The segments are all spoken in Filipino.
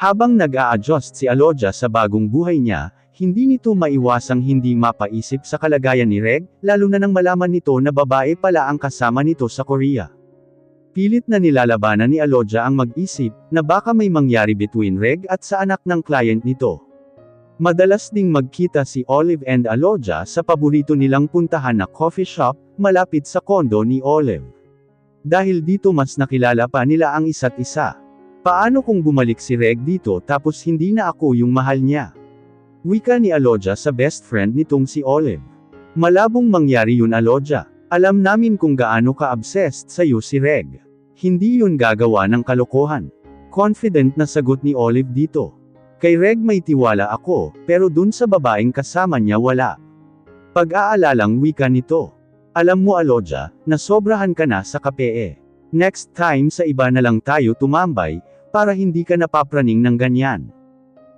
Habang nag-a-adjust si Alodia sa bagong buhay niya, hindi nito maiwasang hindi mapaisip sa kalagayan ni Reg, lalo na nang malaman nito na babae pala ang kasama nito sa Korea. Pilit na nilalabanan ni Alodia ang mag-isip, na baka may mangyari between Reg at sa anak ng client nito. Madalas ding magkita si Olive and Alodia sa paborito nilang puntahan na coffee shop, malapit sa kondo ni Olive. Dahil dito mas nakilala pa nila ang isa't isa. Paano kung bumalik si Reg dito tapos hindi na ako yung mahal niya? Wika ni Alodia sa best friend nitong si Olive. Malabong mangyari yun Alodia. Alam namin kung gaano ka-obsessed sa'yo si Reg. Hindi yun gagawa ng kalokohan. Confident na sagot ni Olive dito. Kay Reg may tiwala ako, pero dun sa babaeng kasama niya wala. Pag-aalalang wika nito. Alam mo Alodia, nasobrahan ka na sa kape. Next time sa iba na lang tayo tumambay, para hindi ka napapraning ng ganyan.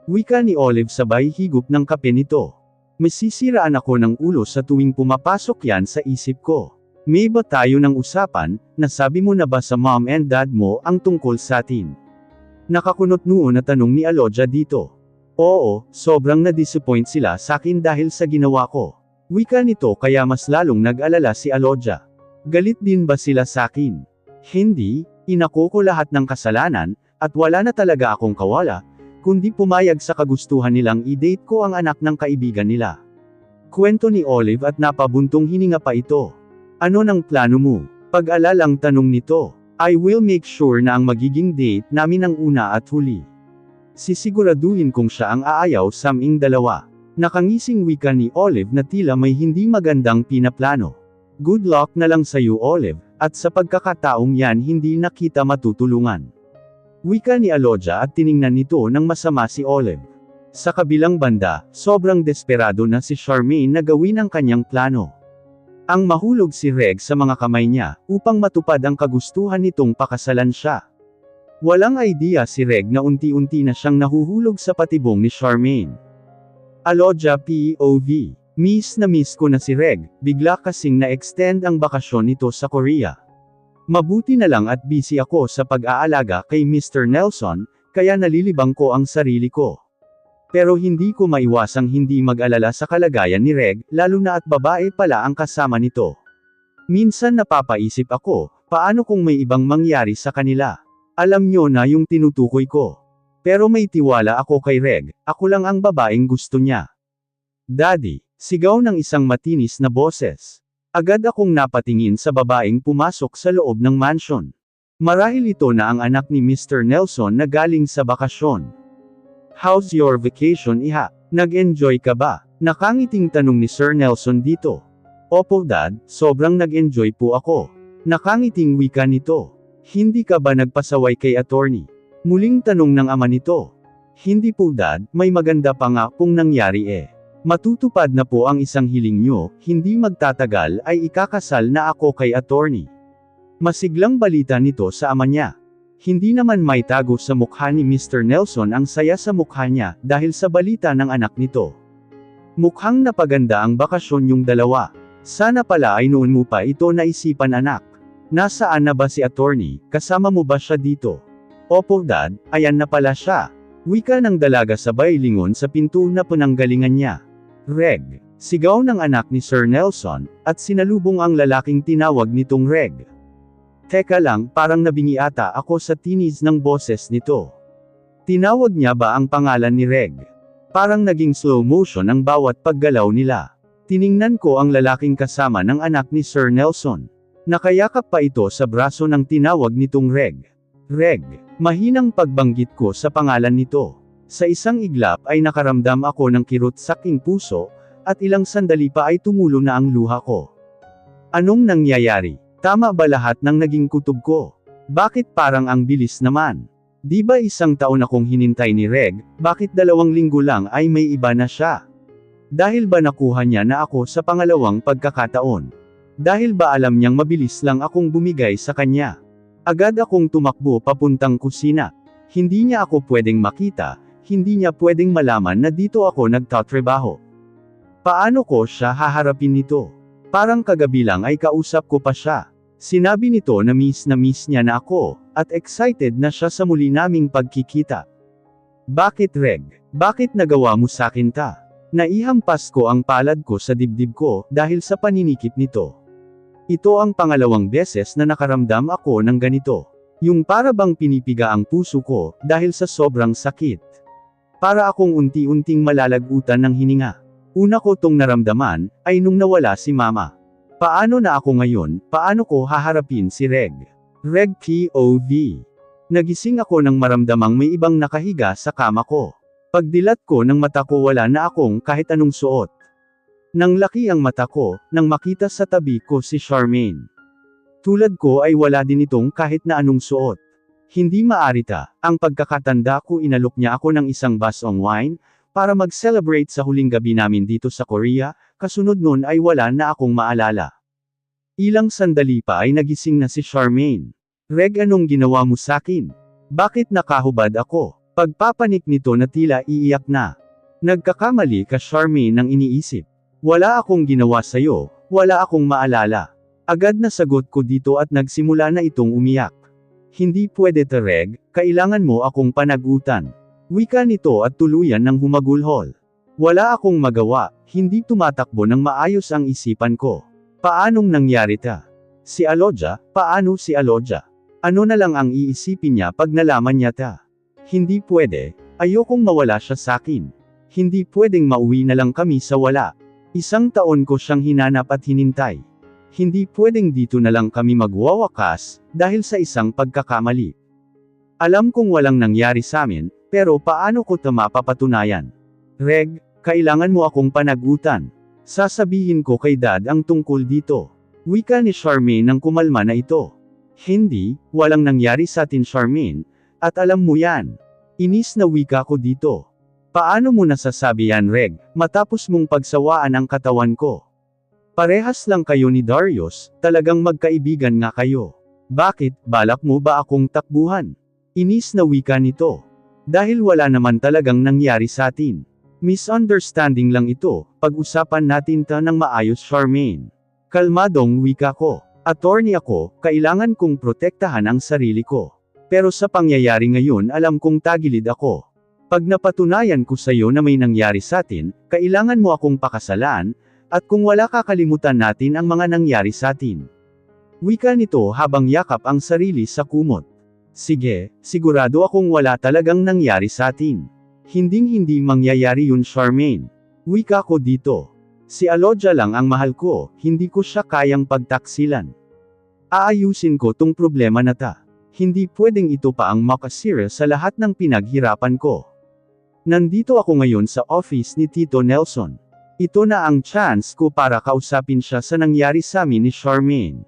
Wika ni Olive sabay higup ng kape nito. Masisiraan ako ng ulo sa tuwing pumapasok yan sa isip ko. May ba tayo ng usapan, nasabi mo na ba sa mom and dad mo ang tungkol sa atin? Nakakunot noon na tanong ni Alodia dito. Oo, sobrang na-disappoint sila sa akin dahil sa ginawa ko. Wika nito kaya mas lalong nag-alala si Alodia. Galit din ba sila sa akin? Hindi, inako ko lahat ng kasalanan, at wala na talaga akong kawala, kundi pumayag sa kagustuhan nilang i-date ko ang anak ng kaibigan nila. Kwento ni Olive at napabuntong hininga pa ito. Ano ng plano mo? Pag-alalang tanong nito. I will make sure na ang magiging date namin ang una at huli. Sisiguraduhin kong siya ang aayaw sa aming dalawa. Nakangising wika ni Olive na tila may hindi magandang pinaplano. Good luck na lang sa'yo Olive, at sa pagkakataong yan hindi na kita matutulungan. Wika ni Alodia at tiningnan nito ng masama si Olive. Sa kabilang banda, sobrang desperado na si Charmaine na gawin ang kanyang plano. Ang mahulog si Reg sa mga kamay niya, upang matupad ang kagustuhan nitong pakasalan siya. Walang idea si Reg na unti-unti na siyang nahuhulog sa patibong ni Charmaine. Alodia POV. Miss na miss ko na si Reg, bigla kasing na-extend ang bakasyon nito sa Korea. Mabuti na lang at busy ako sa pag-aalaga kay Mr. Nelson, kaya nalilibang ko ang sarili ko. Pero hindi ko maiwasang hindi mag-alala sa kalagayan ni Reg, lalo na at babae pala ang kasama nito. Minsan napapaisip ako, paano kung may ibang mangyari sa kanila? Alam nyo na yung tinutukoy ko. Pero may tiwala ako kay Reg, ako lang ang babaeng gusto niya. Daddy, sigaw ng isang matinis na boses. Agad akong napatingin sa babaeng pumasok sa loob ng mansion. Marahil ito na ang anak ni Mr. Nelson na galing sa bakasyon. How's your vacation iha? Nag-enjoy ka ba? Nakangiting tanong ni Sir Nelson dito. Opo dad, sobrang nag-enjoy po ako. Nakangiting wika nito. Hindi ka ba nagpasaway kay attorney? Muling tanong ng ama nito. Hindi po dad, may maganda pa nga pong nangyari Matutupad na po ang isang hiling nyo, hindi magtatagal ay ikakasal na ako kay attorney. Masiglang balita nito sa ama niya. Hindi naman maitago sa mukha ni Mr. Nelson ang saya sa mukha niya, dahil sa balita ng anak nito. Mukhang napaganda ang bakasyon yung dalawa. Sana pala ay noon mo pa ito naisipan anak. Nasaan na ba si attorney, kasama mo ba siya dito? Opo dad, ayan na pala siya. Wika ng dalaga sabay lingon sa pinto na pananggalingan niya. Reg. Sigaw ng anak ni Sir Nelson, at sinalubong ang lalaking tinawag nitong Reg. Teka lang, parang nabingi ata ako sa tinis ng boses nito. Tinawag niya ba ang pangalan ni Reg? Parang naging slow motion ang bawat paggalaw nila. Tiningnan ko ang lalaking kasama ng anak ni Sir Nelson. Nakayakap pa ito sa braso ng tinawag nitong Reg. Reg. Mahinang pagbanggit ko sa pangalan nito. Sa isang iglap ay nakaramdam ako ng kirot sa aking puso, at ilang sandali pa ay tumulo na ang luha ko. Anong nangyayari? Tama ba lahat ng naging kutob ko? Bakit parang ang bilis naman? Di ba 1 taon akong hinintay ni Reg, bakit 2 linggo lang ay may iba na siya? Dahil ba nakuha niya na ako sa pangalawang pagkakataon? Dahil ba alam niyang mabilis lang akong bumigay sa kanya? Agad akong tumakbo papuntang kusina. Hindi niya ako pwedeng makita, hindi niya pwedeng malaman na dito ako nagtatrabaho. Paano ko siya haharapin nito? Parang kagabi lang ay kausap ko pa siya. Sinabi nito na miss niya na ako, at excited na siya sa muli naming pagkikita. Bakit Reg? Bakit nagawa mo sakin ta? Naihampas ko ang palad ko sa dibdib ko dahil sa paninikip nito. Ito ang pangalawang beses na nakaramdam ako ng ganito. Yung para bang pinipiga ang puso ko dahil sa sobrang sakit. Para akong unti-unting malalagutan ng hininga. Una ko tong naramdaman ay nung nawala si mama. Paano na ako ngayon? Paano ko haharapin si Reg? Reg POV. Nagising ako nang maramdamang may ibang nakahiga sa kama ko. Pagdilat ko ng mata ko wala na akong kahit anong suot. Nang laki ang mata ko, nang makita sa tabi ko si Charmaine. Tulad ko ay wala din itong kahit na anong suot. Hindi maarita, ang pagkakatanda ko inalok niya ako ng isang basong wine, para mag-celebrate sa huling gabi namin dito sa Korea, kasunod nun ay wala na akong maalala. Ilang sandali pa ay nagising na si Charmaine. Reg, anong ginawa mo sakin? Bakit nakahubad ako? Pagpapanik nito na tila iiyak na. Nagkakamali ka Charmaine nang iniisip. Wala akong ginawa sayo, wala akong maalala. Agad na sagot ko dito at nagsimula na itong umiyak. Hindi pwede ta Reg, kailangan mo akong panagutan. Wika nito at tuluyan ng humagulhol. Wala akong magawa, hindi tumatakbo ng maayos ang isipan ko. Paanong nangyari ta? Si Aloja, paano si Aloja? Ano na lang ang iisipin niya pag nalaman niya ta? Hindi pwede, ayokong mawala siya sakin. Hindi pwedeng mauwi na lang kami sa wala. 1 taon ko siyang hinanap at hinintay. Hindi pwedeng dito na lang kami magwawakas, dahil sa isang pagkakamali. Alam kong walang nangyari sa amin, pero paano ko ito mapapatunayan? Reg, kailangan mo akong panagutan. Sasabihin ko kay Dad ang tungkol dito. Wika ni Charmaine nang kumalma na ito. Hindi, walang nangyari sa atin Charmaine, at alam mo yan. Inis na wika ko dito. Paano mo nasasabi yan Reg, matapos mong pagsawaan ang katawan ko? Parehas lang kayo ni Darius, talagang magkaibigan nga kayo. Bakit, balak mo ba akong takbuhan? Inis na wika nito. Dahil wala naman talagang nangyari sa atin. Misunderstanding lang ito, pag-usapan natin ta ng maayos Charmaine. Kalmadong wika ko. Attorney ako, kailangan kong protektahan ang sarili ko. Pero sa pangyayari ngayon alam kong tagilid ako. Pag napatunayan ko sa'yo na may nangyari sa atin, kailangan mo akong pakasalan, at kung wala kakalimutan natin ang mga nangyari sa atin. Wika nito habang yakap ang sarili sa kumot. Sige, sigurado akong wala talagang nangyari sa atin. Hinding-hindi mangyayari yun Charmaine. Wika ko dito. Si Aloja lang ang mahal ko, hindi ko siya kayang pagtaksilan. Aayusin ko tong problema na ta. Hindi pwedeng ito pa ang makasira sa lahat ng pinaghirapan ko. Nandito ako ngayon sa office ni Tito Nelson. Ito na ang chance ko para kausapin siya sa nangyari sa amin ni Charmaine.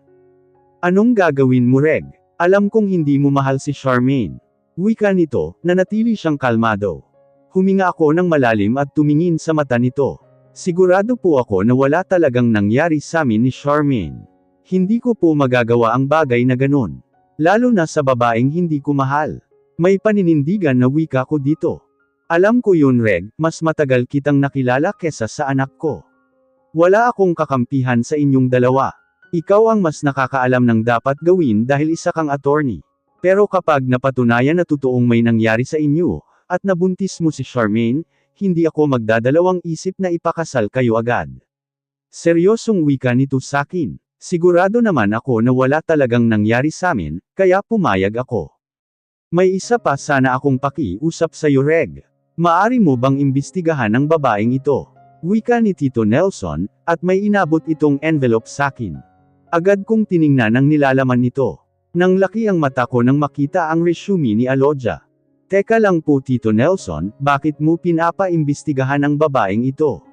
Anong gagawin mo Reg? Alam kong hindi mo mahal si Charmaine. Wika nito, nanatili siyang kalmado. Huminga ako ng malalim at tumingin sa mata nito. Sigurado po ako na wala talagang nangyari sa amin ni Charmaine. Hindi ko po magagawa ang bagay na ganon. Lalo na sa babaeng hindi ko mahal. May paninindigan na wika ko dito. Alam ko yun Reg, mas matagal kitang nakilala kesa sa anak ko. Wala akong kakampihan sa inyong dalawa. Ikaw ang mas nakakaalam ng dapat gawin dahil isa kang attorney. Pero kapag napatunayan na totoong may nangyari sa inyo, at nabuntis mo si Charmaine, hindi ako magdadalawang isip na ipakasal kayo agad. Seryosong wika nito sakin. Sigurado naman ako na wala talagang nangyari sa amin, kaya pumayag ako. May isa pa sana akong pakiusap sa'yo Reg. Maari mo bang imbestigahan ang babaeng ito? Wika ni Tito Nelson, at may inabot itong envelope sakin. Agad kong tiningnan ang nilalaman nito. Nang laki ang mata ko nang makita ang resume ni Aloja. Teka lang po Tito Nelson, bakit mo pinapaimbestigahan ang babaeng ito?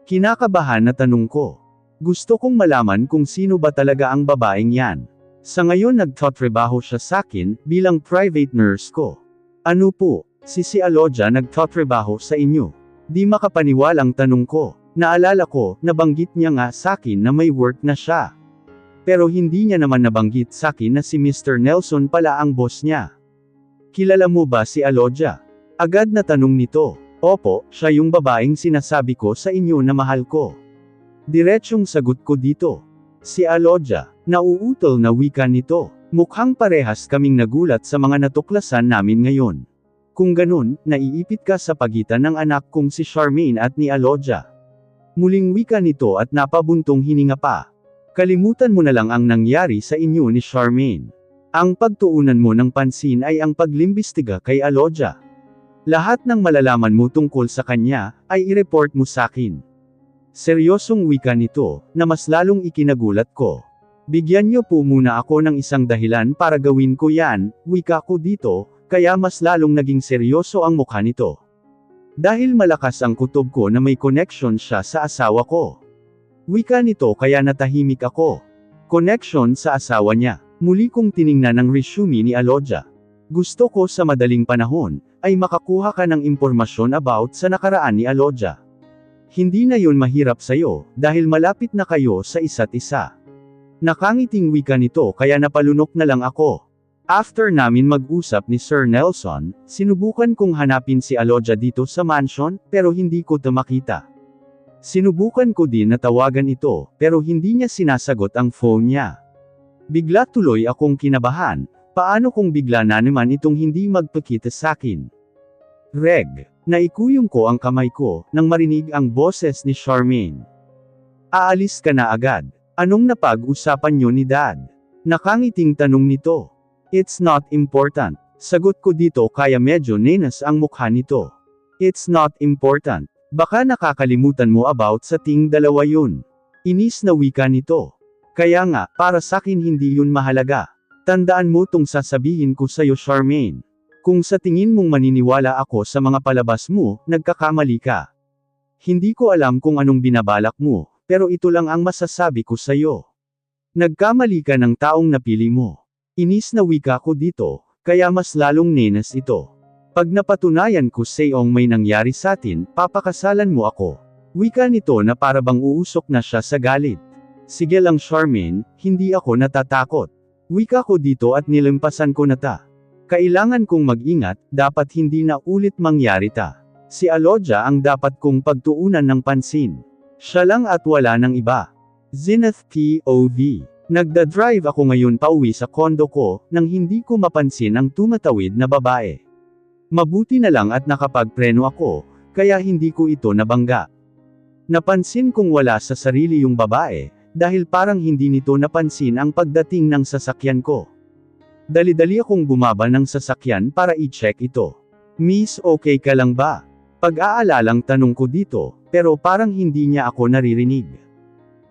Kinakabahan na tanong ko. Gusto kong malaman kung sino ba talaga ang babaeng yan. Sa ngayon nagtatrabaho siya sakin, bilang private nurse ko. Ano po, si Aloja nagtatrabaho sa inyo? Di makapaniwalang tanong ko. Naalala ko, nabanggit niya nga sakin na may work na siya. Pero hindi niya naman nabanggit sakin na si Mr. Nelson pala ang boss niya. Kilala mo ba si Aloja? Agad na tanong nito. Opo, siya yung babaeng sinasabi ko sa inyo na mahal ko. Diretsyong sagot ko dito. Si Aloja, nauutol na wika nito. Mukhang parehas kaming nagulat sa mga natuklasan namin ngayon. Kung ganun, naiipit ka sa pagitan ng anak kong si Charmaine at ni Alodia. Muling wika nito at napabuntong hininga pa. Kalimutan mo na lang ang nangyari sa inyo ni Charmaine. Ang pagtuunan mo ng pansin ay ang paglimbestiga kay Alodia. Lahat ng malalaman mo tungkol sa kanya, ay i-report mo sakin. Seryosong wika nito, na mas lalong ikinagulat ko. Bigyan niyo po muna ako ng isang dahilan para gawin ko yan, wika ko dito, kaya mas lalong naging seryoso ang mukha nito. Dahil malakas ang kutob ko na may connection siya sa asawa ko. Wika nito kaya natahimik ako. Connection sa asawa niya. Muli kong tiningnan ang resume ni Alodia. Gusto ko sa madaling panahon, ay makakuha ka ng impormasyon about sa nakaraan ni Alodia. Hindi na yun mahirap sa'yo, dahil malapit na kayo sa isa't isa. Nakangiting wika nito kaya napalunok na lang ako. After namin mag-usap ni Sir Nelson, sinubukan kong hanapin si Alodia dito sa mansion, pero hindi ko ito makita. Sinubukan ko din na tawagan ito, pero hindi niya sinasagot ang phone niya. Bigla tuloy akong kinabahan, paano kung bigla na naman itong hindi magpakita sakin? Reg, naikuyong ko ang kamay ko, nang marinig ang boses ni Charmaine. Aalis ka na agad. Anong napag-usapan niyo ni Dad? Nakangiting tanong nito. It's not important. Sagot ko dito kaya medyo nenas ang mukha nito. It's not important. Baka nakakalimutan mo about sa ting dalawa yun. Inis na wika nito. Kaya nga, para sakin hindi yun mahalaga. Tandaan mo tong sasabihin ko sa'yo Charmaine. Kung sa tingin mong maniniwala ako sa mga palabas mo, nagkakamali ka. Hindi ko alam kung anong binabalak mo, pero ito lang ang masasabi ko sa'yo. Nagkamali ka ng taong napili mo. Inis na wika ko dito, kaya mas lalong nenas ito. Pag napatunayan ko sa'yong may nangyari sa atin, papakasalan mo ako. Wika nito na para bang uusok na siya sa galit. Sige lang Charmaine, hindi ako natatakot. Wika ko dito at nilimpasan ko na ta. Kailangan kong mag-ingat, dapat hindi na ulit mangyari ta. Si Alodia ang dapat kong pagtuunan ng pansin. Siya lang at wala ng iba. Zenith POV. Nagda-drive ako ngayon pauwi sa kondo ko, nang hindi ko mapansin ang tumatawid na babae. Mabuti na lang at nakapagpreno ako, kaya hindi ko ito nabangga. Napansin kong wala sa sarili yung babae, dahil parang hindi nito napansin ang pagdating ng sasakyan ko. Dali-dali akong bumaba ng sasakyan para i-check ito. Miss, okay ka lang ba? Pag-aalalang tanong ko dito, pero parang hindi niya ako naririnig.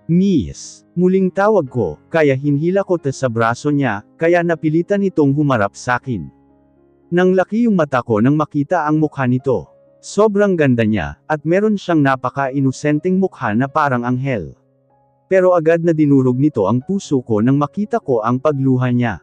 Miss, muling tawag ko, kaya hinhila ko sa braso niya, kaya napilitan itong humarap sakin. Nang laki yung mata ko nang makita ang mukha nito. Sobrang ganda niya, at meron siyang napaka-inosenteng mukha na parang anghel. Pero agad na dinurog nito ang puso ko nang makita ko ang pagluha niya.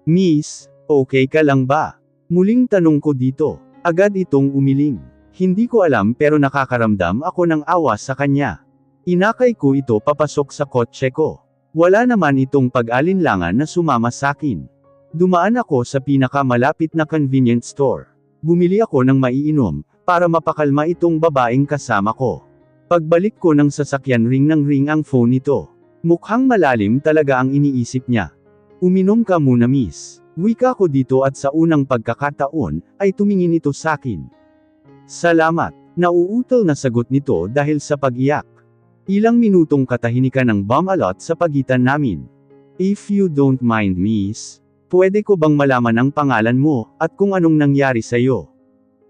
Miss, okay ka lang ba? Muling tanong ko dito. Agad itong umiling. Hindi ko alam pero nakakaramdam ako ng awa sa kanya. Inakay ko ito papasok sa kotse ko. Wala naman itong pag-alinlangan na sumama sakin. Dumaan ako sa pinakamalapit na convenience store. Bumili ako ng maiinom, para mapakalma itong babaeng kasama ko. Pagbalik ko ng sasakyan ring ng ring ang phone nito. Mukhang malalim talaga ang iniisip niya. Uminom ka muna miss. Wika ko dito at sa unang pagkakataon, ay tumingin ito sakin. Salamat. Nauutal na sagot nito dahil sa pag-iyak. Ilang minutong katahimikan ng bumalot sa pagitan namin. If you don't mind miss, pwede ko bang malaman ang pangalan mo, at kung anong nangyari sa'yo?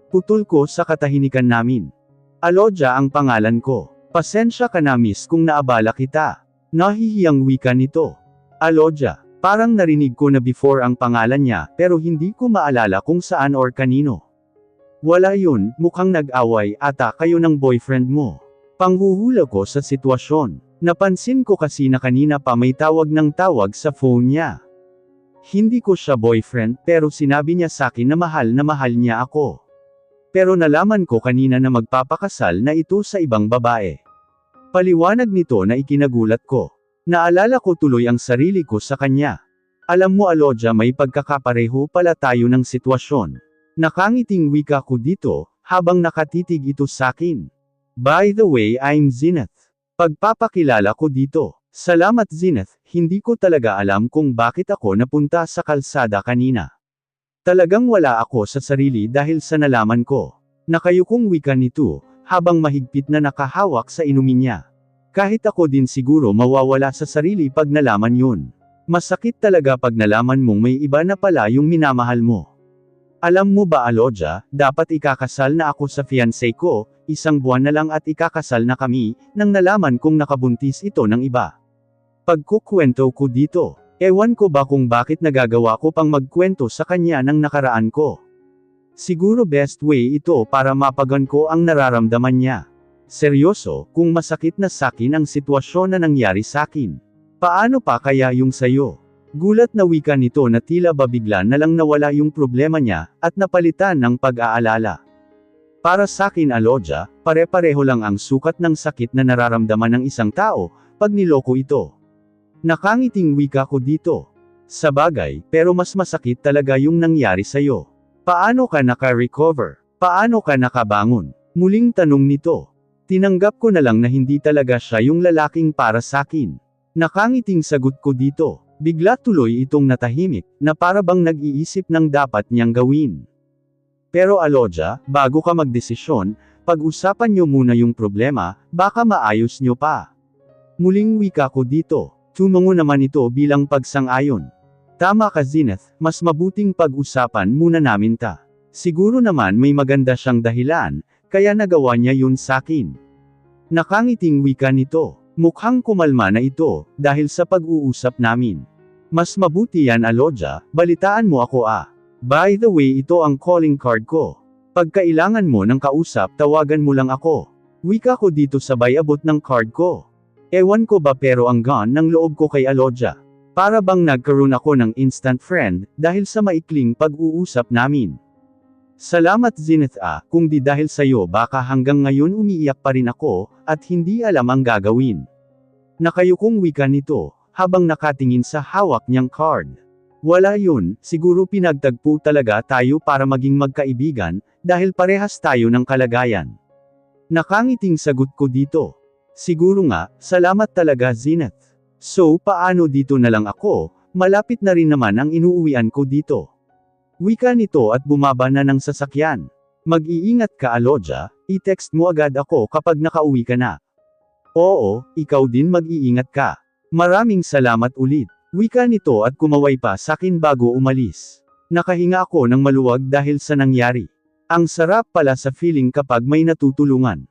Putol ko sa katahimikan namin. Alodia ang pangalan ko. Pasensya ka na miss kung naabala kita. Nahihiyang wika nito. Alodia, parang narinig ko na before ang pangalan niya, pero hindi ko maalala kung saan or kanino. Wala yun, mukhang nag-away ata kayo ng boyfriend mo. Panghuhula ko sa sitwasyon. Napansin ko kasi na kanina pa may tawag ng tawag sa phone niya. Hindi ko siya boyfriend, pero sinabi niya sakin na mahal niya ako. Pero nalaman ko kanina na magpapakasal na ito sa ibang babae. Paliwanag nito na ikinagulat ko. Naalala ko tuloy ang sarili ko sa kanya. Alam mo Alodia, may pagkakapareho pala tayo ng sitwasyon. Nakangiting wika ko dito, habang nakatitig ito sakin. By the way, I'm Zenith. Pagpapakilala ko dito. Salamat Zenith, hindi ko talaga alam kung bakit ako napunta sa kalsada kanina. Talagang wala ako sa sarili dahil sa nalaman ko. Nakayukong wika nito, habang mahigpit na nakahawak sa inumin niya. Kahit ako din siguro mawawala sa sarili pag nalaman yun. Masakit talaga pag nalaman mong may iba na pala yung minamahal mo. Alam mo ba Alodia, dapat ikakasal na ako sa fiancé ko, 1 buwan na lang at ikakasal na kami, nang nalaman kong nakabuntis ito ng iba. Pagkukwento ko dito, ewan ko ba kung bakit nagagawa ko pang magkwento sa kanya ng nakaraan ko. Siguro best way ito para mapagan ko ang nararamdaman niya. Seryoso, kung masakit na sakin ang sitwasyon na nangyari sakin. Paano pa kaya yung sayo? Gulat na wika nito na tila ba bigla na lang nawala yung problema niya, at napalitan ng pag-aalala. Para sakin Alodia, pare-pareho lang ang sukat ng sakit na nararamdaman ng isang tao, pag niloko ito. Nakangiting wika ko dito. Sabagay, pero mas masakit talaga yung nangyari sayo. Paano ka naka-recover? Paano ka nakabangon? Muling tanong nito. Tinanggap ko na lang na hindi talaga siya yung lalaking para sakin. Nakangiting sagot ko dito. Bigla tuloy itong natahimik, na para bang nag-iisip ng dapat niyang gawin. Pero Alodia, bago ka magdesisyon, pag-usapan niyo muna yung problema, baka maayos niyo pa. Muling wika ko dito. Tumango naman ito bilang pagsang-ayon. Tama ka Zenith, mas mabuting pag-usapan muna namin ta. Siguro naman may maganda siyang dahilan, kaya nagawa niya yun sakin. Nakangiting wika nito. Mukhang kumalma na ito, dahil sa pag-uusap namin. Mas mabuti yan Alodia, balitaan mo ako ah. By the way ito ang calling card ko. Pag kailangan mo ng kausap tawagan mo lang ako. Wika ko dito sabay abot ng card ko. Ewan ko ba pero ang gaan ng loob ko kay Alodia. Para bang nagkaroon ako ng instant friend, dahil sa maikling pag-uusap namin. Salamat Zenith kung di dahil sayo baka hanggang ngayon umiiyak pa rin ako, at hindi alam ang gagawin. Nakayukong wika nito, habang nakatingin sa hawak niyang card. Wala yun, siguro pinagtagpo talaga tayo para maging magkaibigan, dahil parehas tayo ng kalagayan. Nakangiting sagot ko dito. Siguro nga, salamat talaga Zenith. So paano dito na lang ako, malapit na rin naman ang inuuwian ko dito. Wika nito at bumaba na ng sasakyan. Mag-iingat ka Alodia, i-text mo agad ako kapag nakauwi ka na. Oo, ikaw din mag-iingat ka. Maraming salamat ulit. Wika nito at kumaway pa sakin bago umalis. Nakahinga ako ng maluwag dahil sa nangyari. Ang sarap pala sa feeling kapag may natutulungan.